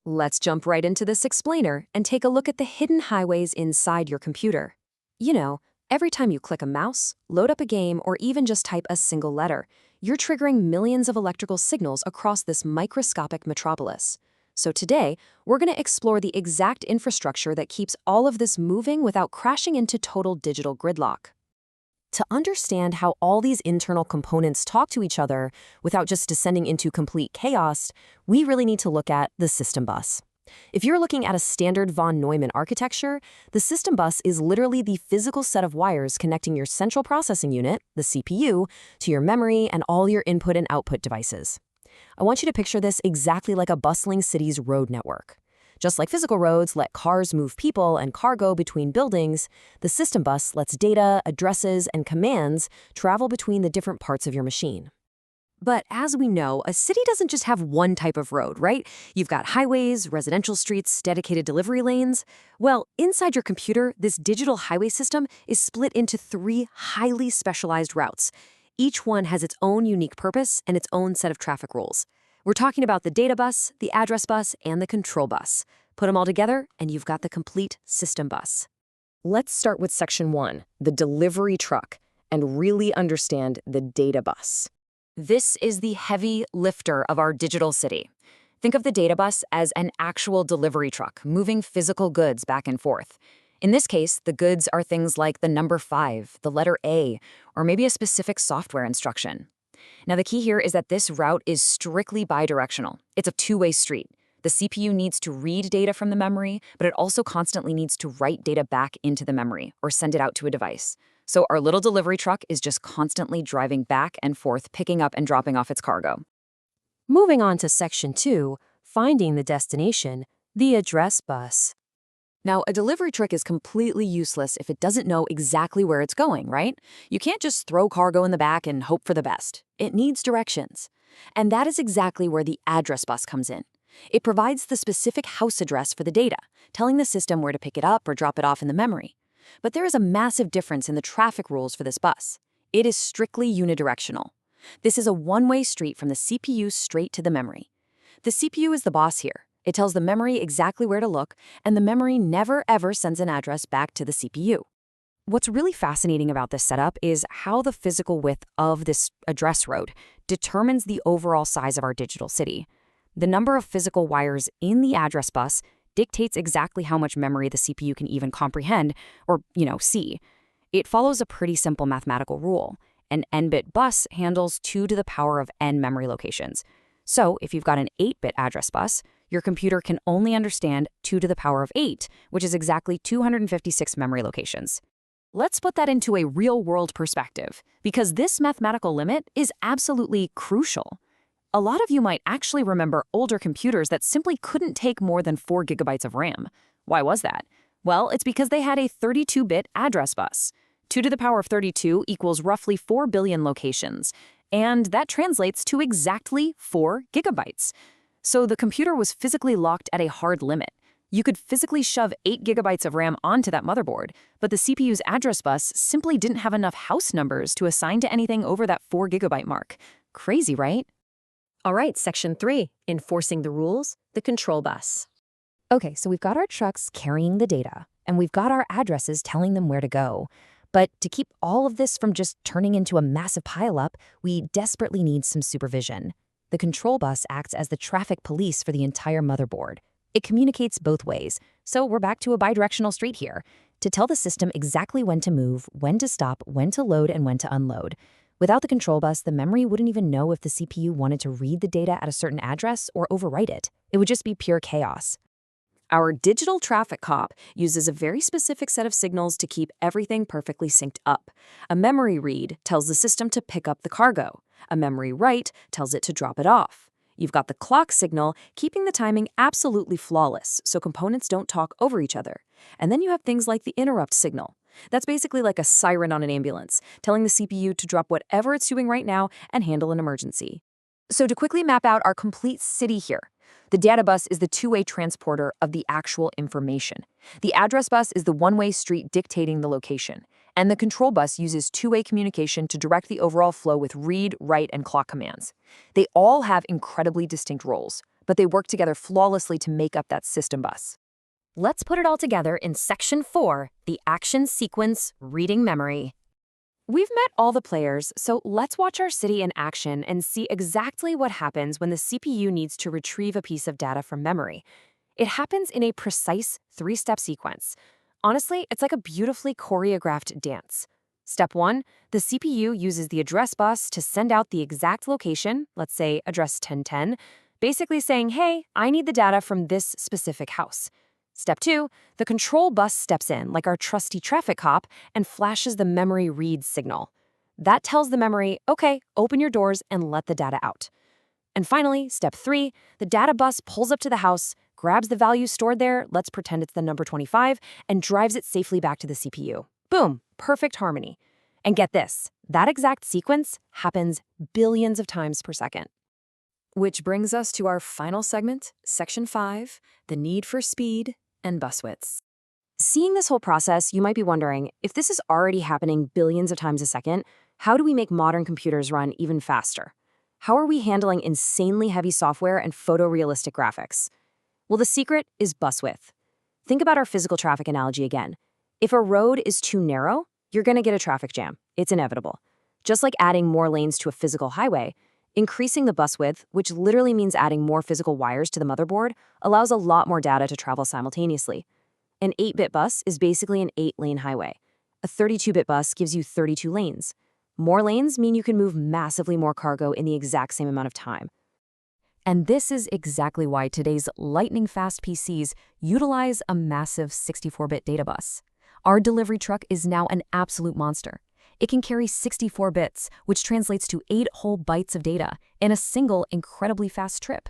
Let's jump right into this explainer and take a look at the hidden highways inside your computer. You know, every time you click a mouse, load up a game, or even just type a single letter, you're triggering millions of electrical signals across this microscopic metropolis. So today, we're going to explore the exact infrastructure that keeps all of this moving without crashing into total digital gridlock. To understand how all these internal components talk to each other without just descending into complete chaos, we really need to look at the system bus. If you're looking at a standard von Neumann architecture, the system bus is literally the physical set of wires connecting your central processing unit, the CPU, to your memory and all your input and output devices. I want you to picture this exactly like a bustling city's road network. Just like physical roads let cars move people and cargo between buildings, the system bus lets data, addresses, and commands travel between the different parts of your machine. But as we know, a city doesn't just have one type of road, right? You've got highways, residential streets, dedicated delivery lanes. Well, inside your computer, this digital highway system is split into 3 highly specialized routes. Each one has its own unique purpose and its own set of traffic rules. We're talking about the data bus, the address bus, and the control bus. Put them all together, and you've got the complete system bus. Let's start with section 1, the delivery truck, and really understand the data bus. This is the heavy lifter of our digital city. Think of the data bus as an actual delivery truck, moving physical goods back and forth. In this case, the goods are things like the number 5, the letter A, or maybe a specific software instruction. Now, the key here is that this route is strictly bidirectional. It's a two-way street. The CPU needs to read data from the memory, but it also constantly needs to write data back into the memory or send it out to a device. So our little delivery truck is just constantly driving back and forth, picking up and dropping off its cargo. Moving on to section 2, finding the destination, the address bus. Now, a delivery truck is completely useless if it doesn't know exactly where it's going, right? You can't just throw cargo in the back and hope for the best. It needs directions. And that is exactly where the address bus comes in. It provides the specific house address for the data, telling the system where to pick it up or drop it off in the memory. But there is a massive difference in the traffic rules for this bus. It is strictly unidirectional. This is a one-way street from the CPU straight to the memory. The CPU is the boss here. It tells the memory exactly where to look, and the memory never ever sends an address back to the CPU. What's really fascinating about this setup is how the physical width of this address road determines the overall size of our digital city. The number of physical wires in the address bus dictates exactly how much memory the CPU can even comprehend or, see. It follows a pretty simple mathematical rule. An n-bit bus handles 2 to the power of n memory locations. So if you've got an 8-bit address bus, your computer can only understand 2 to the power of 8, which is exactly 256 memory locations. Let's put that into a real-world perspective, because this mathematical limit is absolutely crucial. A lot of you might actually remember older computers that simply couldn't take more than 4 gigabytes of RAM. Why was that? Well, it's because they had a 32-bit address bus. 2 to the power of 32 equals roughly 4 billion locations, and that translates to exactly 4 gigabytes. So the computer was physically locked at a hard limit. You could physically shove 8 gigabytes of RAM onto that motherboard, but the CPU's address bus simply didn't have enough house numbers to assign to anything over that 4 gigabyte mark. Crazy, right? All right, section 3, enforcing the rules, the control bus. Okay, so we've got our trucks carrying the data, and we've got our addresses telling them where to go. But to keep all of this from just turning into a massive pileup, we desperately need some supervision. The control bus acts as the traffic police for the entire motherboard. It communicates both ways, so we're back to a bidirectional street here, to tell the system exactly when to move, when to stop, when to load, and when to unload. Without the control bus, the memory wouldn't even know if the CPU wanted to read the data at a certain address or overwrite it. It would just be pure chaos. Our digital traffic cop uses a very specific set of signals to keep everything perfectly synced up. A memory read tells the system to pick up the cargo. A memory write tells it to drop it off. You've got the clock signal keeping the timing absolutely flawless so components don't talk over each other. And then you have things like the interrupt signal. That's basically like a siren on an ambulance, telling the CPU to drop whatever it's doing right now and handle an emergency. So to quickly map out our complete city here, the data bus is the two-way transporter of the actual information. The address bus is the one-way street dictating the location. And the control bus uses two-way communication to direct the overall flow with read, write, and clock commands. They all have incredibly distinct roles, but they work together flawlessly to make up that system bus. Let's put it all together in Section 4, the action sequence reading memory. We've met all the players, so let's watch our city in action and see exactly what happens when the CPU needs to retrieve a piece of data from memory. It happens in a precise 3-step sequence. Honestly, it's like a beautifully choreographed dance. Step 1, the CPU uses the address bus to send out the exact location, let's say address 1010, basically saying, hey, I need the data from this specific house. Step 2, the control bus steps in, like our trusty traffic cop, and flashes the memory read signal. That tells the memory, okay, open your doors and let the data out. And finally, step 3, the data bus pulls up to the house, grabs the value stored there, let's pretend it's the number 25, and drives it safely back to the CPU. Boom, perfect harmony. And get this, that exact sequence happens billions of times per second. Which brings us to our final segment, Section 5, the need for speed and bus widths. Seeing this whole process, you might be wondering, if this is already happening billions of times a second, how do we make modern computers run even faster? How are we handling insanely heavy software and photorealistic graphics? Well, the secret is bus width. Think about our physical traffic analogy again. If a road is too narrow, you're going to get a traffic jam. It's inevitable. Just like adding more lanes to a physical highway, increasing the bus width, which literally means adding more physical wires to the motherboard, allows a lot more data to travel simultaneously. An 8-bit bus is basically an 8-lane highway. A 32-bit bus gives you 32 lanes. More lanes mean you can move massively more cargo in the exact same amount of time. And this is exactly why today's lightning-fast PCs utilize a massive 64-bit data bus. Our delivery truck is now an absolute monster. It can carry 64 bits, which translates to 8 whole bytes of data in a single incredibly fast trip.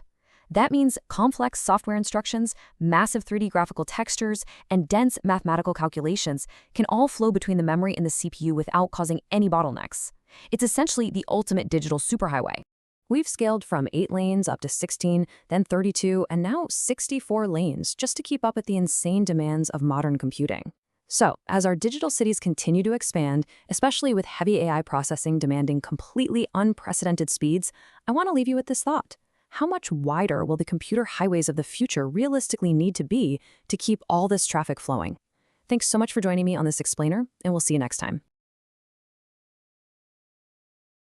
That means complex software instructions, massive 3D graphical textures, and dense mathematical calculations can all flow between the memory and the CPU without causing any bottlenecks. It's essentially the ultimate digital superhighway. We've scaled from 8 lanes up to 16, then 32, and now 64 lanes just to keep up with the insane demands of modern computing. So, as our digital cities continue to expand, especially with heavy AI processing demanding completely unprecedented speeds, I want to leave you with this thought. How much wider will the computer highways of the future realistically need to be to keep all this traffic flowing? Thanks so much for joining me on this explainer, and we'll see you next time.